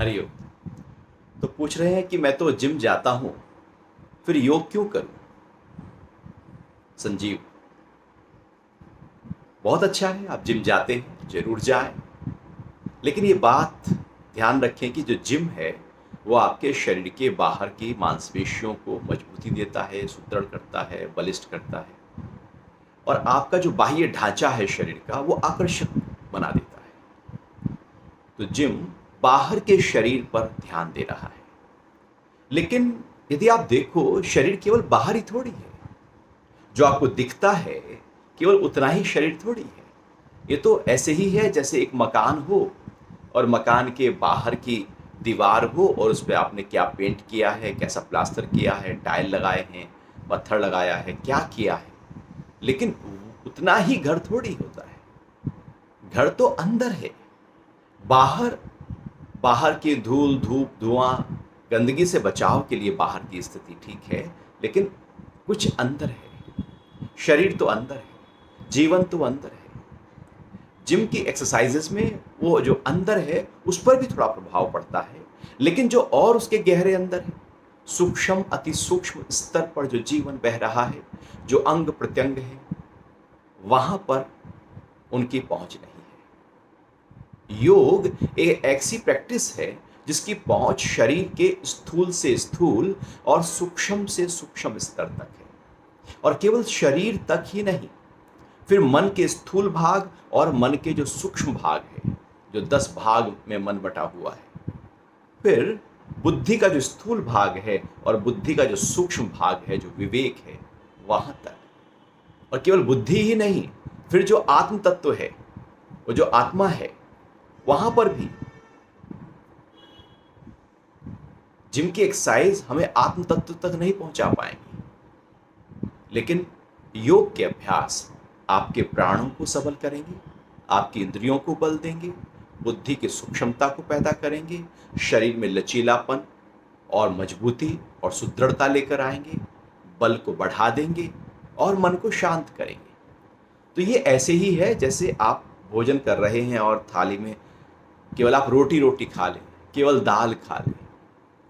हरिओम। तो पूछ रहे हैं कि मैं तो जिम जाता हूं, फिर योग क्यों करूं? संजीव, बहुत अच्छा है आप जिम जाते हैं, जरूर जाएं। लेकिन ये बात ध्यान रखें कि जो जिम है वो आपके शरीर के बाहर की मांसपेशियों को मजबूती देता है, सुदृढ़ करता है, बलिष्ठ करता है, और आपका जो बाह्य ढांचा है शरीर का वो आकर्षक बना देता है। तो जिम बाहर के शरीर पर ध्यान दे रहा है। लेकिन यदि आप देखो, शरीर केवल बाहर ही थोड़ी है। जो आपको दिखता है केवल उतना ही शरीर थोड़ी है। ये तो ऐसे ही है जैसे एक मकान हो और मकान के बाहर की दीवार हो और उस पे आपने क्या पेंट किया है, कैसा प्लास्टर किया है, टाइल लगाए हैं, पत्थर लगाया है, क्या किया है। लेकिन उतना ही घर थोड़ी होता है। घर तो अंदर है। बाहर बाहर की धूल, धूप, धुआं, गंदगी से बचाव के लिए बाहर की स्थिति ठीक है, लेकिन कुछ अंदर है। शरीर तो अंदर है, जीवन तो अंदर है। जिम की एक्सरसाइजेस में वो जो अंदर है उस पर भी थोड़ा प्रभाव पड़ता है, लेकिन जो और उसके गहरे अंदर है, सूक्ष्म, अति सूक्ष्म स्तर पर जो जीवन बह रहा है, जो अंग प्रत्यंग है, वहां पर उनकी पहुंच नहीं है। योग एक ऐसी प्रैक्टिस है जिसकी पहुंच शरीर के स्थूल से स्थूल और सूक्ष्म से सूक्ष्म स्तर तक है, और केवल शरीर तक ही नहीं, फिर मन के स्थूल भाग और मन के जो सूक्ष्म भाग है, जो 10 भाग में मन बटा हुआ है, फिर बुद्धि का जो स्थूल भाग है और बुद्धि का जो सूक्ष्म भाग है, जो विवेक है, वहां तक। और केवल बुद्धि ही नहीं, फिर जो आत्म तत्व है, वो जो आत्मा है, वहां पर भी जिम की एक्सरसाइज हमें आत्म तत्व तक नहीं पहुंचा पाएंगे, लेकिन योग के अभ्यास आपके प्राणों को सबल करेंगे, आपकी इंद्रियों को बल देंगे, बुद्धि की सूक्ष्मता को पैदा करेंगे, शरीर में लचीलापन और मजबूती और सुदृढ़ता लेकर आएंगे, बल को बढ़ा देंगे और मन को शांत करेंगे। तो ये ऐसे ही है जैसे आप भोजन कर रहे हैं और थाली में केवल आप रोटी रोटी खा लें, केवल दाल खा लें,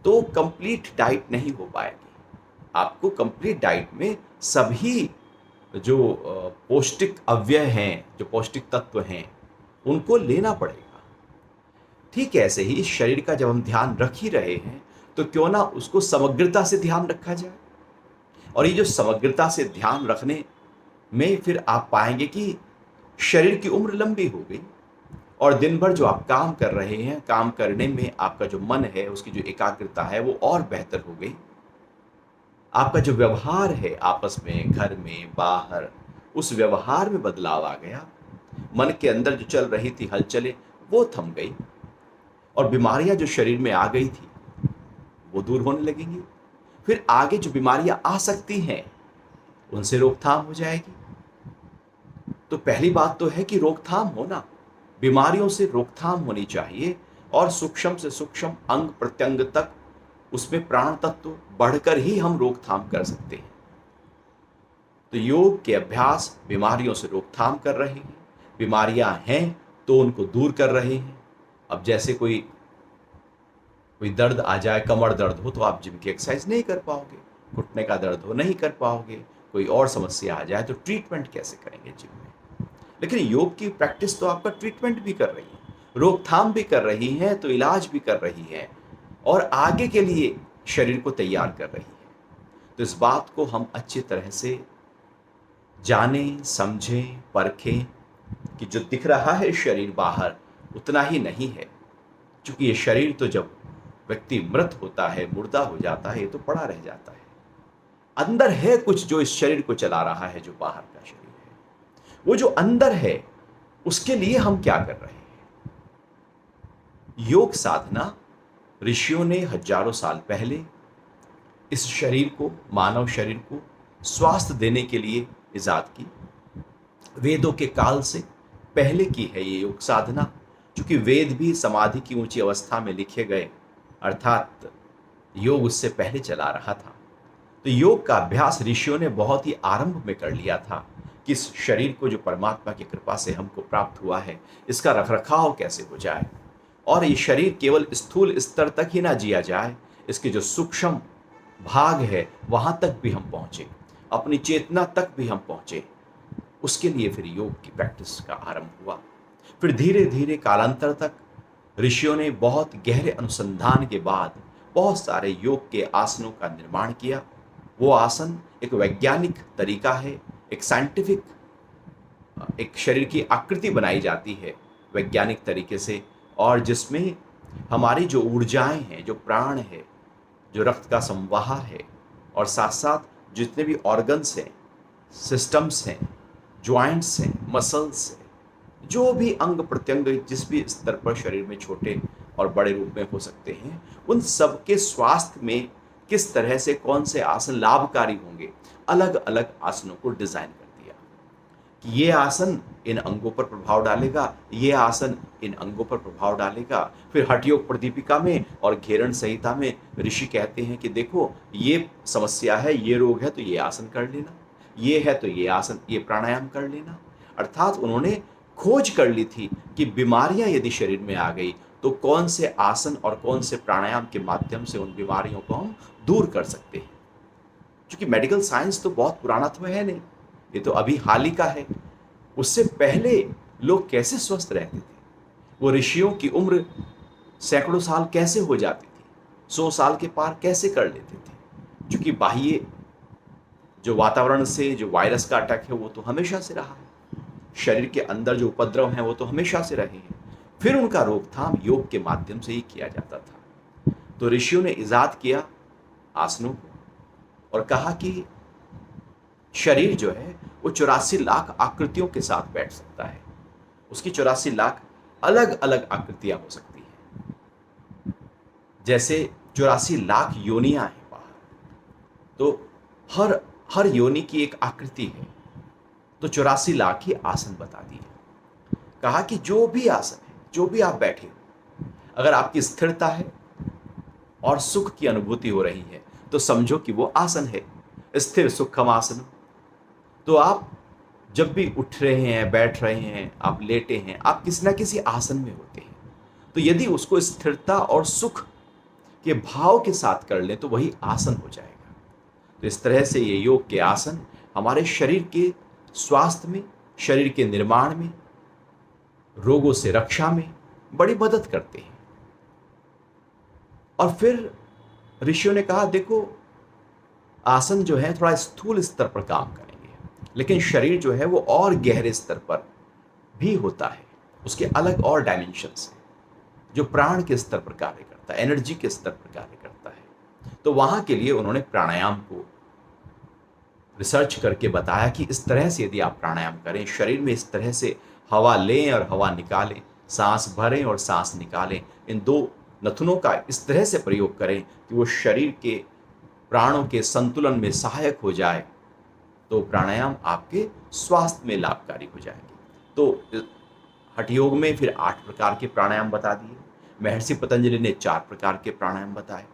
तो कंप्लीट डाइट नहीं हो पाएगी। आपको कंप्लीट डाइट में सभी जो पौष्टिक अवयव हैं, जो पौष्टिक तत्व हैं, उनको लेना पड़ेगा। ठीक ऐसे ही शरीर का जब हम ध्यान रख ही रहे हैं, तो क्यों ना उसको समग्रता से ध्यान रखा जाए। और ये जो समग्रता से ध्यान रखने में फिर आप पाएंगे कि शरीर की उम्र लंबी हो गई, और दिन भर जो आप काम कर रहे हैं, काम करने में आपका जो मन है, उसकी जो एकाग्रता है, वो और बेहतर हो गई। आपका जो व्यवहार है आपस में, घर में, बाहर, उस व्यवहार में बदलाव आ गया। मन के अंदर जो चल रही थी हलचलें, वो थम गई, और बीमारियां जो शरीर में आ गई थी वो दूर होने लगेंगी। फिर आगे जो बीमारियां आ सकती हैं उनसे रोकथाम हो जाएगी। तो पहली बात तो है कि रोकथाम होना, बीमारियों से रोकथाम होनी चाहिए, और सूक्ष्म से सूक्ष्म अंग प्रत्यंग तक उसमें प्राण तत्व बढ़कर ही हम रोकथाम कर सकते हैं। तो योग के अभ्यास बीमारियों से रोकथाम कर रहे हैं। बीमारियां हैं तो उनको दूर कर रहे हैं। अब जैसे कोई कोई दर्द आ जाए, कमर दर्द हो, तो आप जिम की एक्सरसाइज नहीं कर पाओगे। घुटने का दर्द हो, नहीं कर पाओगे। कोई और समस्या आ जाए तो ट्रीटमेंट कैसे करेंगे जिम में। लेकिन योग की प्रैक्टिस तो आपका ट्रीटमेंट भी कर रही है, रोकथाम भी कर रही है, तो इलाज भी कर रही है, और आगे के लिए शरीर को तैयार कर रही है। तो इस बात को हम अच्छी तरह से जानें, समझें, परखें कि जो दिख रहा है शरीर बाहर, उतना ही नहीं है। क्योंकि ये शरीर तो जब व्यक्ति मृत होता है, मुर्दा हो जाता है, ये तो पड़ा रह जाता है। अंदर है कुछ जो इस शरीर को चला रहा है, जो बाहर का शरीर है। वो जो अंदर है, उसके लिए हम क्या कर रहे हैं। योग साधना ऋषियों ने हजारों साल पहले इस शरीर को, मानव शरीर को स्वास्थ्य देने के लिए इजाद की। वेदों के काल से पहले की है ये योग साधना, क्योंकि वेद भी समाधि की ऊंची अवस्था में लिखे गए, अर्थात योग उससे पहले चला रहा था। तो योग का अभ्यास ऋषियों ने बहुत ही आरंभ में कर लिया था कि इस शरीर को जो परमात्मा की कृपा से हमको प्राप्त हुआ है, इसका रखरखाव कैसे हो जाए। और ये शरीर केवल स्थूल स्तर तक ही ना जिया जाए, इसके जो सूक्ष्म भाग है वहां तक भी हम पहुंचे, अपनी चेतना तक भी हम पहुंचे। उसके लिए फिर योग की प्रैक्टिस का आरंभ हुआ। फिर धीरे धीरे कालांतर तक ऋषियों ने बहुत गहरे अनुसंधान के बाद बहुत सारे योग के आसनों का निर्माण किया। वो आसन एक वैज्ञानिक तरीका है, एक साइंटिफिक, एक शरीर की आकृति बनाई जाती है वैज्ञानिक तरीके से, और जिसमें हमारी जो ऊर्जाएं हैं, जो प्राण है, जो रक्त का संवाह है, और साथ साथ जितने भी ऑर्गन्स हैं, सिस्टम्स हैं, ज्वाइंट्स हैं, मसल्स हैं, जो भी अंग प्रत्यंग जिस भी स्तर पर शरीर में छोटे और बड़े रूप में हो सकते हैं, उन सबके स्वास्थ्य में किस तरह से कौन से आसन लाभकारी होंगे, अलग अलग आसनों को डिजाइन कर दिया कि ये आसन इन अंगों पर प्रभाव डालेगा, ये आसन इन अंगों पर प्रभाव डालेगा। फिर हठ योग प्रदीपिका में और घेरण संहिता में ऋषि कहते हैं कि देखो ये समस्या है, ये रोग है तो ये आसन कर लेना, ये है तो ये आसन, ये प्राणायाम कर लेना। अर्थात उन्होंने खोज कर ली थी कि बीमारियां यदि शरीर में आ गई तो कौन से आसन और कौन से प्राणायाम के माध्यम से उन बीमारियों को हम दूर कर सकते हैं। क्योंकि मेडिकल साइंस तो बहुत पुराना तो है नहीं, ये तो अभी हाल ही का है। उससे पहले लोग कैसे स्वस्थ रहते थे, वो ऋषियों की उम्र सैकड़ों साल कैसे हो जाती थी, 100 साल के पार कैसे कर लेते थे। क्योंकि बाह्य जो वातावरण से जो वायरस का अटैक है वो तो हमेशा से रहा है, शरीर के अंदर जो उपद्रव हैं वो तो हमेशा से रहे हैं। फिर उनका रोकथाम योग के माध्यम से ही किया जाता था। तो ऋषियों ने इजाद किया आसनों को और कहा कि शरीर जो है वो 84 लाख आकृतियों के साथ बैठ सकता है। उसकी 84 लाख अलग अलग आकृतियां हो सकती हैं। जैसे 84 लाख योनियां हैं बाहर, तो हर योनि की एक आकृति है। तो 84 लाख ही आसन बता दिए। कहा कि जो भी आसन है, जो भी आप बैठे हो, अगर आपकी स्थिरता है और सुख की अनुभूति हो रही है तो समझो कि वो आसन है, स्थिर सुखम आसन। तो आप जब भी उठ रहे हैं, बैठ रहे हैं, आप लेटे हैं, आप किसी ना किसी आसन में होते हैं। तो यदि उसको स्थिरता और सुख के भाव के साथ कर लें तो वही आसन हो जाएगा। तो इस तरह से ये योग के आसन हमारे शरीर के स्वास्थ्य में, शरीर के निर्माण में, रोगों से रक्षा में बड़ी मदद करते हैं। और फिर ऋषियों ने कहा देखो आसन जो है थोड़ा स्थूल स्तर पर काम करेंगे, लेकिन शरीर जो है वो और गहरे स्तर पर भी होता है, उसके अलग और डायमेंशंस हैं, जो प्राण के स्तर पर कार्य करता है, एनर्जी के स्तर पर कार्य करता है। तो वहां के लिए उन्होंने प्राणायाम को रिसर्च करके बताया कि इस तरह से यदि आप प्राणायाम करें, शरीर में इस तरह से हवा लें और हवा निकालें, सांस भरें और सांस निकालें, इन दो नथुनों का इस तरह से प्रयोग करें कि वो शरीर के प्राणों के संतुलन में सहायक हो जाए, तो प्राणायाम आपके स्वास्थ्य में लाभकारी हो जाएंगे। तो हठ योग में फिर 8 प्रकार के प्राणायाम बता दिए। महर्षि पतंजलि ने 4 प्रकार के प्राणायाम बताए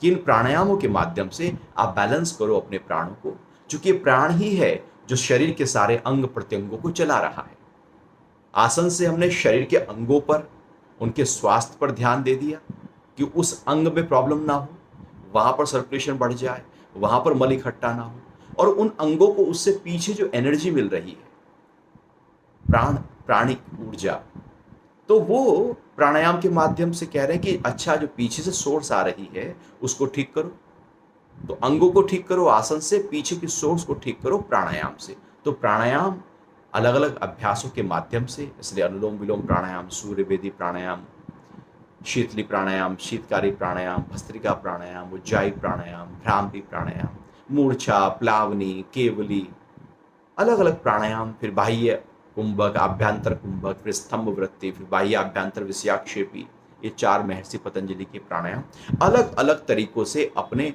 कि इन प्राणायामों के माध्यम से आप बैलेंस करो अपने प्राणों को, क्योंकि प्राण ही है जो शरीर के सारे अंग प्रत्यंगों को चला रहा है। आसन से हमने शरीर के अंगों पर, उनके स्वास्थ्य पर ध्यान दे दिया कि उस अंग में प्रॉब्लम ना हो, वहां पर सर्कुलेशन बढ़ जाए, वहां पर मल इकट्ठा ना हो, और उन अंगों को उससे पीछे जो एनर्जी मिल रही है, प्राणिक ऊर्जा, तो वो प्राणायाम के माध्यम से कह रहे हैं कि अच्छा जो पीछे से सोर्स आ रही है उसको ठीक करो। तो अंगों को ठीक करो आसन से, पीछे की सोर्स को ठीक करो प्राणायाम से। तो प्राणायाम अलग अलग अभ्यासों के माध्यम से, इसलिए अनुलोम विलोम प्राणायाम, सूर्य वेदी प्राणायाम, शीतली प्राणायाम, शीतकारी प्राणायाम, भस्त्रिका प्राणायाम, उज्जाई प्राणायाम, भ्रांति प्राणायाम, मूर्छा, प्लावनी, केवली, अलग अलग प्राणायाम, फिर बाह्य कुंभक, आभ्यंतर कुंभक, फिर स्तंभ वृत्ति, फिर बाह्य आभ्यंतर विषयाक्षेपी, ये 4 महर्षि पतंजलि के प्राणायाम अलग अलग तरीकों से अपने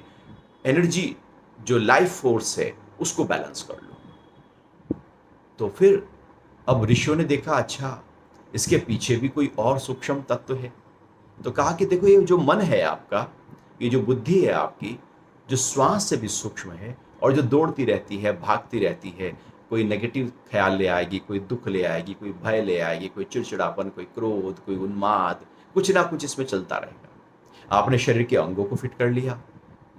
एनर्जी जो लाइफ फोर्स है उसको बैलेंस कर लो। तो फिर अब ऋषियों ने देखा अच्छा इसके पीछे भी कोई और सूक्ष्म तत्व है। तो कहा कि देखो ये जो मन है आपका, ये जो बुद्धि है आपकी, जो श्वास से भी सूक्ष्म है और जो दौड़ती रहती है, भागती रहती है, कोई नेगेटिव ख्याल ले आएगी, कोई दुख ले आएगी, कोई भय ले आएगी, कोई चिड़चिड़ापन, कोई क्रोध, कोई उन्माद, कुछ ना कुछ इसमें चलता रहेगा। आपने शरीर के अंगों को फिट कर लिया,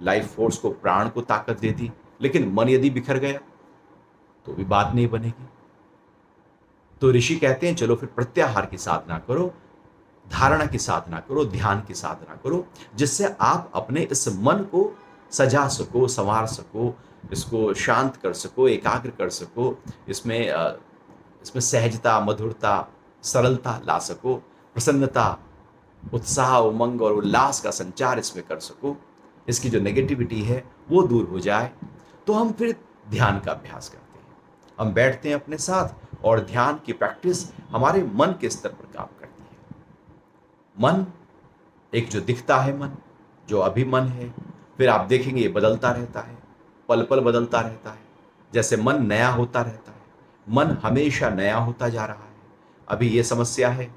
लाइफ फोर्स को, प्राण को ताकत दे दी, लेकिन मन यदि बिखर गया तो भी बात नहीं बनेगी। तो ऋषि कहते हैं चलो फिर प्रत्याहार की साधना करो, धारणा की साधना करो, ध्यान की साधना करो, जिससे आप अपने इस मन को सजा सको, संवार सको, इसको शांत कर सको, एकाग्र कर सको, इसमें सहजता, मधुरता, सरलता ला सको, प्रसन्नता, उत्साह, उमंग और उल्लास का संचार इसमें कर सको, इसकी जो नेगेटिविटी है वो दूर हो जाए। तो हम फिर ध्यान का अभ्यास करते हैं, हम बैठते हैं अपने साथ और ध्यान की प्रैक्टिस हमारे मन के स्तर पर काम करती है। मन एक जो दिखता है मन, जो अभी मन है, फिर आप देखेंगे ये बदलता रहता है, पल पल बदलता रहता है, जैसे मन नया होता रहता है, मन हमेशा नया होता जा रहा है। अभी ये समस्या है,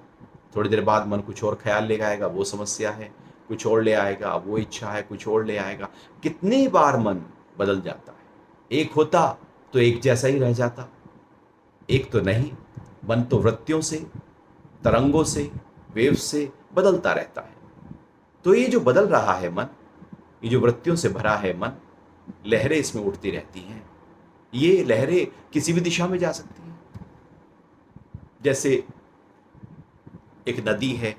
थोड़ी देर बाद मन कुछ और ख्याल ले आएगा, वो समस्या है, कुछ और ले आएगा, वो इच्छा है, कुछ और ले आएगा। कितनी बार मन बदल जाता है, एक होता तो एक जैसा ही रह जाता, एक तो नहीं। मन तो वृत्तियों से, तरंगों से, वेव से बदलता रहता है। तो ये जो बदल रहा है मन, ये जो वृत्तियों से भरा है मन, लहरें इसमें उठती रहती हैं। ये लहरें किसी भी दिशा में जा सकती हैं। जैसे एक नदी है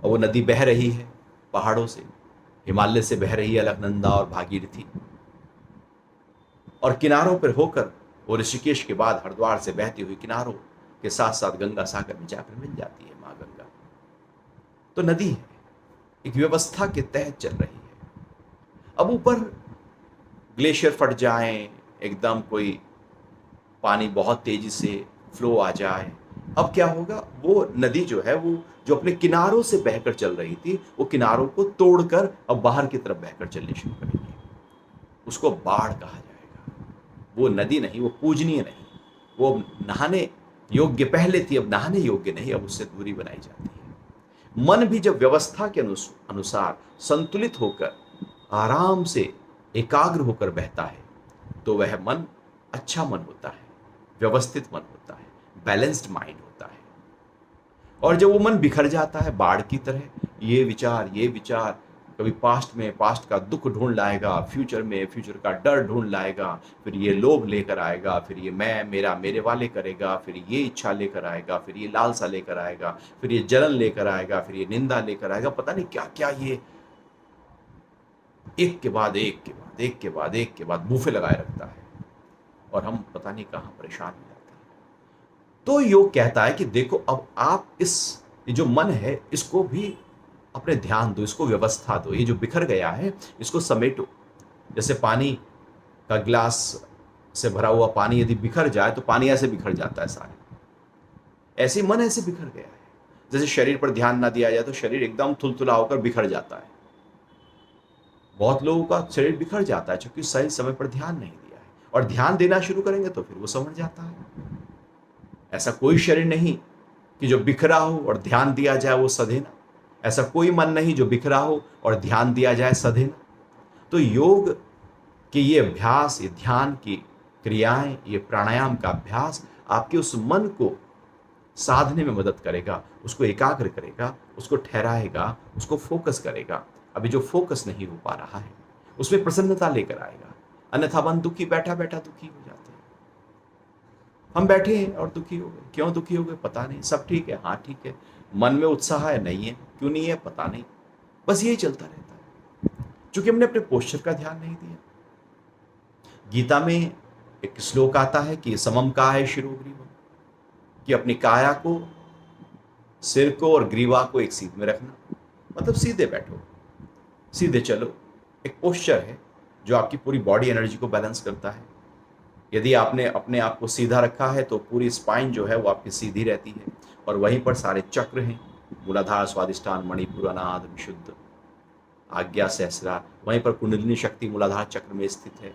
और वो नदी बह रही है पहाड़ों से, हिमालय से बह रही है अलकनंदा और भागीरथी, और किनारों पर होकर वो ऋषिकेश के बाद हरिद्वार से बहती हुई किनारों के साथ साथ गंगा सागर में जाकर मिल जाती है माँ गंगा। तो नदी है, एक व्यवस्था के तहत चल रही है। अब ऊपर ग्लेशियर फट जाएं, एकदम कोई पानी बहुत तेजी से फ्लो आ जाए, अब क्या होगा? वो नदी जो है, वो जो अपने किनारों से बहकर चल रही थी, वो किनारों को तोड़कर अब बाहर की तरफ बहकर चलनी शुरू करेगी। उसको बाढ़ कहा जाएगा। वो नदी नहीं, वो पूजनीय नहीं, वो नहाने योग्य पहले थी, अब नहाने योग्य नहीं, अब उससे दूरी बनाई जाती है। मन भी जब व्यवस्था के अनुसार संतुलित होकर आराम से एकाग्र होकर बहता है तो वह मन अच्छा मन होता है, व्यवस्थित मन होता है, बैलेंस्ड माइंड होता है। और जब वो मन बिखर जाता है बाढ़ की तरह, ये विचार कभी पास्ट का दुख ढूंढ लाएगा, फ्यूचर में फ्यूचर का डर ढूंढ लाएगा, फिर ये लोभ लेकर आएगा, फिर ये मैं मेरा मेरे वाले करेगा, फिर ये इच्छा लेकर आएगा, फिर ये लालसा लेकर आएगा, फिर ये जलन लेकर आएगा, फिर ये निंदा लेकर आएगा, पता नहीं क्या क्या, ये एक के बाद एक के बाद बूफे लगाए रखता है और हम पता नहीं कहां परेशान हो जाते हैं। तो योग कहता है कि देखो, अब आप ये जो मन है इसको भी अपने ध्यान दो, इसको व्यवस्था दो। ये जो बिखर गया है इसको समेटो। जैसे पानी का गिलास से भरा हुआ पानी यदि बिखर जाए तो पानी ऐसे बिखर जाता है सारे, ऐसे मन ऐसे बिखर गया है। जैसे शरीर पर ध्यान ना दिया जाए तो शरीर एकदम थुलथुला होकर बिखर जाता है। बहुत लोगों का शरीर बिखर जाता है क्योंकि सही समय पर ध्यान नहीं दिया है, और ध्यान देना शुरू करेंगे तो फिर वो समझ जाता है। ऐसा कोई शरीर नहीं कि जो बिखरा हो और ध्यान दिया जाए वो सधे ना, ऐसा कोई मन नहीं जो बिखरा हो और ध्यान दिया जाए सधे ना। तो योग के ये अभ्यास, ये ध्यान की क्रियाएं, ये प्राणायाम का अभ्यास आपके उस मन को साधने में मदद करेगा, उसको एकाग्र करेगा, उसको ठहराएगा, उसको फोकस करेगा। अभी जो फोकस नहीं हो पा रहा है उसमें प्रसन्नता लेकर आएगा। अन्यथा मन दुखी, बैठा बैठा दुखी हो जाते हैं। हम बैठे हैं और दुखी हो गए, क्यों दुखी हो गए पता नहीं, सब ठीक है, हाँ ठीक है, मन में उत्साह है, नहीं है, क्यों नहीं है पता नहीं, बस यही चलता रहता है क्योंकि हमने अपने पोस्चर का ध्यान नहीं दिया। गीता में एक श्लोक आता है कि समम काया शिरो ग्रीवम, कि अपनी काया को, सिर को और ग्रीवा को एक सीध में रखना, मतलब सीधे बैठो, सीधे चलो। एक पोस्चर है जो आपकी पूरी बॉडी एनर्जी को बैलेंस करता है। यदि आपने अपने आप को सीधा रखा है तो पूरी स्पाइन जो है वो आपकी सीधी रहती है, और वहीं पर सारे चक्र हैं, मूलाधार, स्वादिष्ठान, मणिपुर, अनाहत, विशुद्ध, आज्ञा, सहस्रार, वहीं पर कुंडलिनी शक्ति मूलाधार चक्र में स्थित है।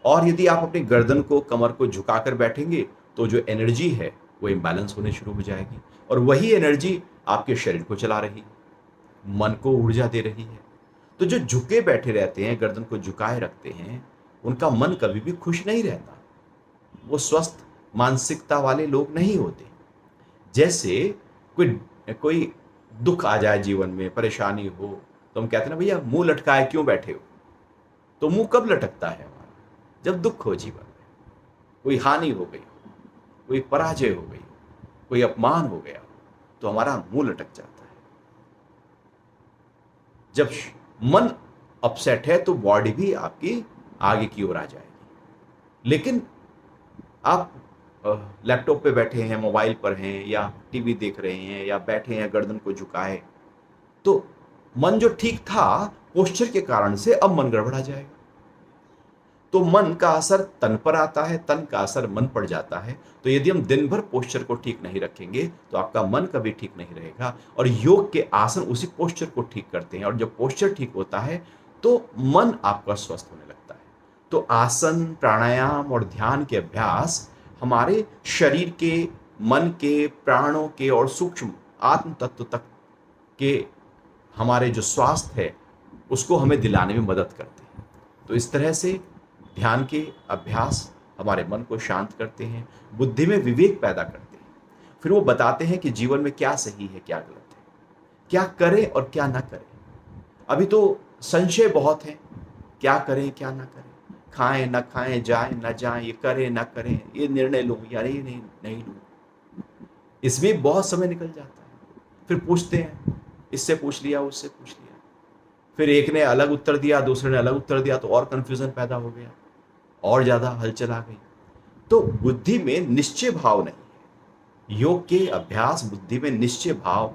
और यदि आप अपनी गर्दन को, कमर को झुकाकर बैठेंगे तो जो एनर्जी है वो इम्बैलेंस होने शुरू हो जाएगी, और वही एनर्जी आपके शरीर को चला रही है, मन को ऊर्जा दे रही है। तो जो झुके बैठे रहते हैं, गर्दन को झुकाए रखते हैं, उनका मन कभी भी खुश नहीं रहता, वो स्वस्थ मानसिकता वाले लोग नहीं होते। जैसे कोई दुख आ जाए जीवन में, परेशानी हो, तो हम कहते हैं ना भैया मुंह लटकाए क्यों बैठे हो। तो मुंह कब लटकता है हमारा? जब दुख हो जीवन में, कोई हानि हो गई, कोई पराजय हो गई, कोई अपमान हो गया, तो हमारा मुंह लटक जाता है। जब मन अपसेट है तो बॉडी भी आपकी आगे की ओर आ जाएगी। लेकिन आप लैपटॉप पे बैठे हैं, मोबाइल पर हैं, या टीवी देख रहे हैं, या बैठे हैं गर्दन को झुकाए, तो मन जो ठीक था पोस्चर के कारण से अब मन गड़बड़ा जाएगा। तो मन का असर तन पर आता है, तन का असर मन पर जाता है। तो यदि हम दिन भर पोस्चर को ठीक नहीं रखेंगे तो आपका मन कभी ठीक नहीं रहेगा। और योग के आसन उसी पोस्चर को ठीक करते हैं, और जब पोस्चर ठीक होता है तो मन आपका स्वस्थ होने लगता है। तो आसन, प्राणायाम और ध्यान के अभ्यास हमारे शरीर के, मन के, प्राणों के और सूक्ष्म आत्म तत्व तक के हमारे जो स्वास्थ्य है उसको हमें दिलाने में मदद करते हैं। तो इस तरह से ध्यान के अभ्यास हमारे मन को शांत करते हैं, बुद्धि में विवेक पैदा करते हैं। फिर वो बताते हैं कि जीवन में क्या सही है, क्या गलत है, क्या करें और क्या ना करें। अभी तो संशय बहुत है, क्या करें क्या ना करें, खाएं ना खाएं, जाएं ना जाएं, ये करें ना करें, ये निर्णय लूं या ये नहीं लूं। इसमें बहुत समय निकल जाता है। फिर पूछते हैं, इससे पूछ लिया, उससे पूछ लिया, फिर एक ने अलग उत्तर दिया, दूसरे ने अलग उत्तर दिया, तो और कंफ्यूजन पैदा हो गया, और ज्यादा हलचल आ गई। तो बुद्धि में निश्चय भाव नहीं है। योग के अभ्यास बुद्धि में निश्चय भाव,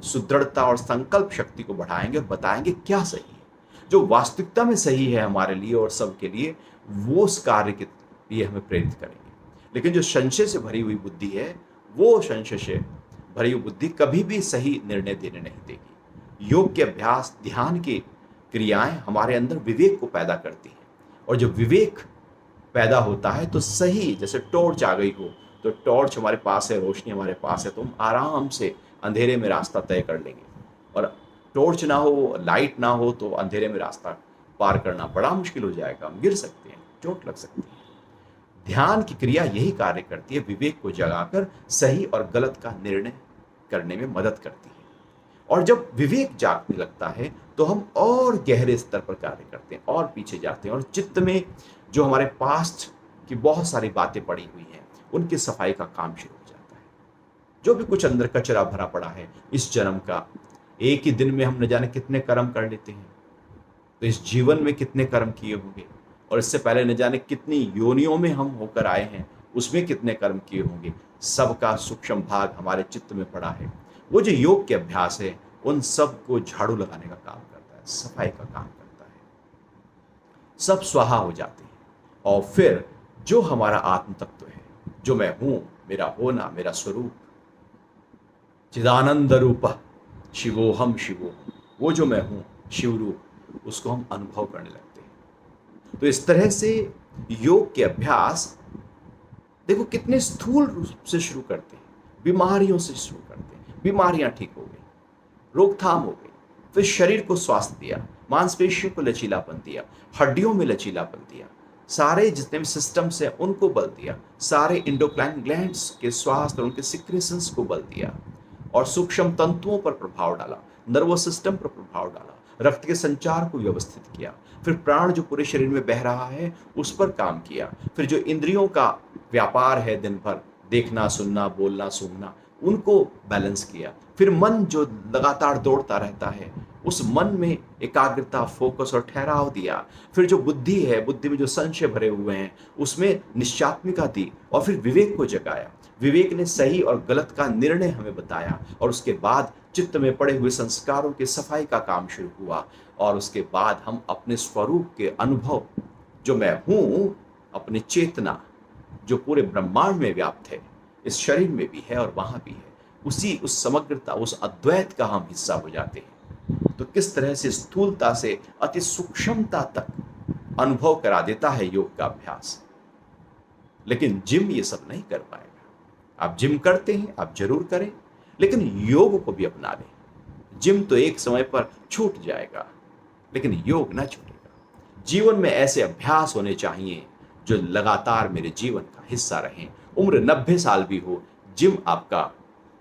सुदृढ़ता और संकल्प शक्ति को बढ़ाएंगे और बताएंगे क्या सही है, जो वास्तविकता में सही है हमारे लिए और सबके लिए, वो उस कार्य के लिए हमें प्रेरित करेंगे। लेकिन जो संशय से भरी हुई बुद्धि है, वो संशय से भरी हुई बुद्धि कभी भी सही निर्णय देने नहीं देगी। योग के अभ्यास, ध्यान की क्रियाएं हमारे अंदर विवेक को पैदा करती हैं, और जब विवेक पैदा होता है तो सही, जैसे टॉर्च आ गई हो, तो टॉर्च हमारे पास है, रोशनी हमारे पास है, तो हम आराम से अंधेरे में रास्ता तय कर लेंगे। और टॉर्च ना हो, लाइट ना हो, तो अंधेरे में रास्ता पार करना बड़ा मुश्किल हो जाएगा, हम गिर सकते हैं, चोट लग सकती है। ध्यान की क्रिया यही कार्य करती है, विवेक को जगाकर सही और गलत का निर्णय करने में मदद करती है। और जब विवेक जागने लगता है तो हम और गहरे स्तर पर कार्य करते हैं, और पीछे जाते हैं, और चित्त में जो हमारे पास्ट की बहुत सारी बातें पड़ी हुई हैं उनकी सफाई का काम शुरू हो जाता है। जो भी कुछ अंदर कचरा भरा पड़ा है इस जन्म का, एक ही दिन में हम न जाने कितने कर्म कर लेते हैं, तो इस जीवन में कितने कर्म किए होंगे, और इससे पहले न जाने कितनी योनियों में हम होकर आए हैं, उसमें कितने कर्म किए होंगे, सबका सूक्ष्म भाग हमारे चित्त में पड़ा है। वो जो योग के अभ्यास है उन सब को झाड़ू लगाने का काम करता है, सफाई का काम करता है, सब स्वाहा हो जाते हैं। और फिर जो हमारा आत्म तत्व है, जो मैं हूं, मेरा होना, मेरा स्वरूप, चिदानंद रूप शिवोहम शिवोहम, वो जो मैं हूं, शिव रूप, उसको हम अनुभव करने लगते हैं। तो इस तरह से योग के अभ्यास देखो कितने स्थूल रूप से शुरू करते हैं, बीमारियों से शुरू करते हैं, बीमारियां ठीक हो गई, रोकथाम हो गई, फिर शरीर को स्वास्थ्य दिया, मांसपेशियों को लचीलापन दिया, हड्डियों में लचीलापन दिया, सारे जितने भी सिस्टम्स हैं उनको बल दिया, सारे इंडोक्राइन ग्लैंड्स के स्वास्थ्य और उनके सिक्रेशंस को बल दिया, और सूक्ष्म तंतुओं पर प्रभाव डाला, नर्वस सिस्टम पर प्रभाव डाला, रक्त के संचार को व्यवस्थित किया, फिर प्राण जो पूरे शरीर में बह रहा है उस पर काम किया, फिर जो इंद्रियों का व्यापार है दिन भर, देखना, सुनना, बोलना, सूंघना, उनको बैलेंस किया, फिर मन जो लगातार दौड़ता रहता है उस मन में एकाग्रता, फोकस और ठहराव दिया, फिर जो बुद्धि है, बुद्धि में जो संशय भरे हुए हैं उसमें निश्चात्मिका दी, और फिर विवेक को जगाया, विवेक ने सही और गलत का निर्णय हमें बताया, और उसके बाद चित्त में पड़े हुए संस्कारों की सफाई का काम शुरू हुआ, और उसके बाद हम अपने स्वरूप के अनुभव, जो मैं हूं, अपनी चेतना जो पूरे ब्रह्मांड में व्याप्त है, इस शरीर में भी है और वहां भी है, उस समग्रता, उस अद्वैत का हम हिस्सा हो जाते हैं। तो किस तरह से स्थूलता से अति सूक्ष्मता तक अनुभव करा देता है योग का अभ्यास। लेकिन जिम ये सब नहीं कर पाएगा। आप जिम करते हैं, आप जरूर करें, लेकिन योग को भी अपना लें। जिम तो एक समय पर छूट जाएगा, लेकिन योग ना छूटेगा। जीवन में ऐसे अभ्यास होने चाहिए जो लगातार मेरे जीवन का हिस्सा रहें। उम्र 90 साल भी हो, जिम आपका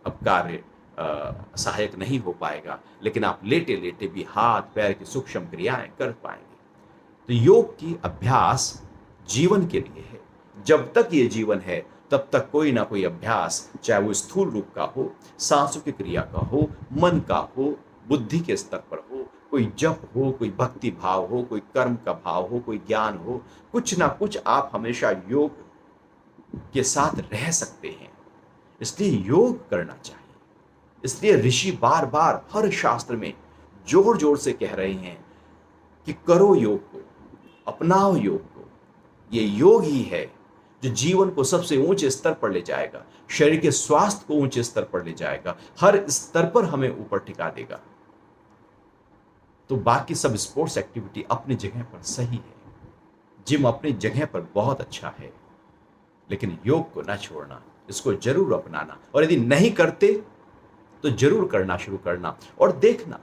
अब कार्य सहायक नहीं हो पाएगा, लेकिन आप लेटे लेटे भी हाथ पैर की सूक्ष्म क्रियाएं कर पाएंगे। तो योग की अभ्यास जीवन के लिए है। जब तक ये जीवन है तब तक कोई ना कोई अभ्यास, चाहे वो स्थूल रूप का हो, सांसों की क्रिया का हो, मन का हो, बुद्धि के स्तर पर हो, कोई जप हो, कोई भक्ति भाव हो, कोई कर्म का भाव हो, कोई ज्ञान हो, कुछ ना कुछ आप हमेशा योग के साथ रह सकते हैं। इसलिए योग करना चाहिए। इसलिए ऋषि बार बार हर शास्त्र में जोर जोर से कह रहे हैं कि करो योग को, अपनाओ योग को। ये योग ही है जो जीवन को सबसे ऊंचे स्तर पर ले जाएगा, शरीर के स्वास्थ्य को ऊंचे स्तर पर ले जाएगा, हर स्तर पर हमें ऊपर टिका देगा। तो बाकी सब स्पोर्ट्स एक्टिविटी अपनी जगह पर सही है, जिम अपनी जगह पर बहुत अच्छा है, लेकिन योग को ना छोड़ना, इसको जरूर अपनाना। और यदि नहीं करते तो जरूर करना शुरू करना और देखना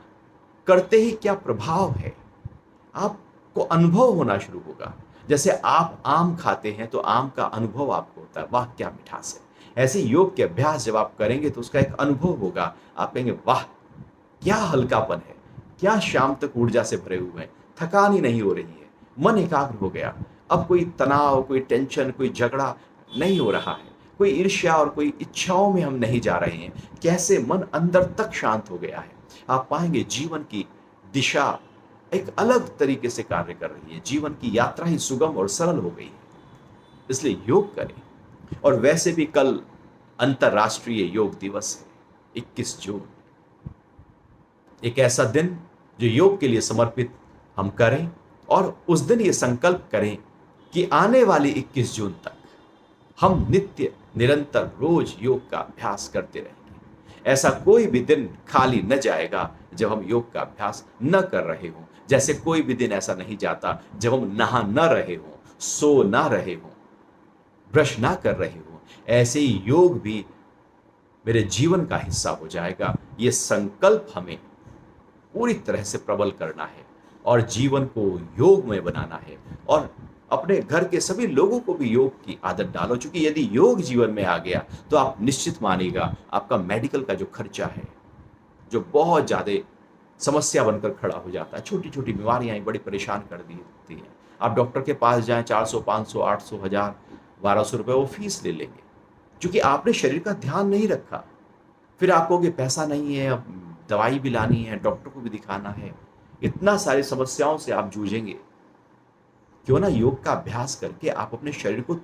करते ही क्या प्रभाव है। आपको अनुभव होना शुरू होगा। जैसे आप आम खाते हैं तो आम का अनुभव आपको होता है, वाह क्या मिठास है। ऐसे योग के अभ्यास जब आप करेंगे तो उसका एक अनुभव होगा। आप कहेंगे वाह क्या हल्कापन है, क्या शाम तक ऊर्जा से भरे हुए हैं, थकान ही नहीं हो रही है, मन एकाग्र हो गया। अब कोई तनाव, कोई टेंशन, कोई झगड़ा नहीं हो रहा है, कोई ईर्ष्या और कोई इच्छाओं में हम नहीं जा रहे हैं। कैसे मन अंदर तक शांत हो गया है। आप पाएंगे जीवन की दिशा एक अलग तरीके से कार्य कर रही है, जीवन की यात्रा ही सुगम और सरल हो गई है। इसलिए योग करें। और वैसे भी कल अंतर्राष्ट्रीय योग दिवस है, 21 जून, एक ऐसा दिन जो योग के लिए समर्पित हम करें और उस दिन ये संकल्प करें कि आने वाली 21 जून तक हम नित्य निरंतर रोज योग का अभ्यास करते रहेंगे। ऐसा कोई भी दिन खाली न जाएगा जब हम योग का अभ्यास न कर रहे हों। जैसे कोई भी दिन ऐसा नहीं जाता जब हम नहा न रहे हों, सो ना रहे हों, ब्रश ना कर रहे हों। ऐसे ही योग भी मेरे जीवन का हिस्सा हो जाएगा। ये संकल्प हमें पूरी तरह से प्रबल करना है और जीवन को योगमय बनाना है। और अपने घर के सभी लोगों को भी योग की आदत डालो, क्योंकि यदि योग जीवन में आ गया तो आप निश्चित मानिएगा आपका मेडिकल का जो खर्चा है, जो बहुत ज़्यादा समस्या बनकर खड़ा हो जाता है, छोटी छोटी बीमारियां बड़ी परेशान कर देती हैं। आप डॉक्टर के पास जाएं, 400, 500, 800, 1000, 1200 रुपये वो फीस ले लेंगे, क्योंकि आपने शरीर का ध्यान नहीं रखा। फिर आप कहोगे पैसा नहीं है, अब दवाई भी लानी है, डॉक्टर को भी दिखाना है, इतना सारी समस्याओं से आप जूझेंगे। क्यों ना योग का अभ्यास करके आप अपने शरीर को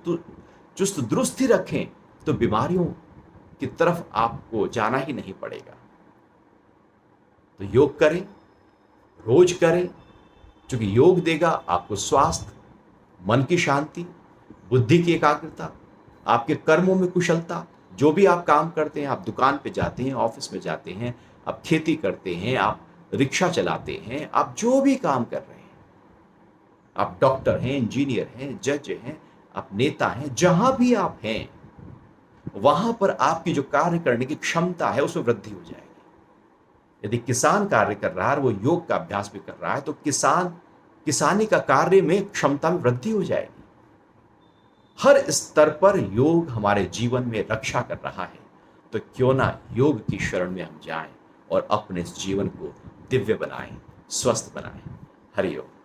चुस्त दुरुस्त ही रखें, तो बीमारियों की तरफ आपको जाना ही नहीं पड़ेगा। तो योग करें, रोज करें, क्योंकि योग देगा आपको स्वास्थ्य, मन की शांति, बुद्धि की एकाग्रता, आपके कर्मों में कुशलता। जो भी आप काम करते हैं, आप दुकान पे जाते हैं, ऑफिस में जाते हैं, आप खेती करते हैं, आप रिक्शा चलाते हैं, आप जो भी काम कर रहे हैं, आप डॉक्टर हैं, इंजीनियर हैं, जज हैं, आप नेता हैं, जहां भी आप हैं वहां पर आपकी जो कार्य करने की क्षमता है उसमें वृद्धि हो जाएगी। यदि किसान कार्य कर रहा है और वो योग का अभ्यास भी कर रहा है तो किसानी का कार्य में क्षमता में वृद्धि हो जाएगी। हर स्तर पर योग हमारे जीवन में रक्षा कर रहा है। तो क्यों ना योग की शरण में हम जाएं और अपने इस जीवन को दिव्य बनाएं, स्वस्थ बनाएं। हरि ओम।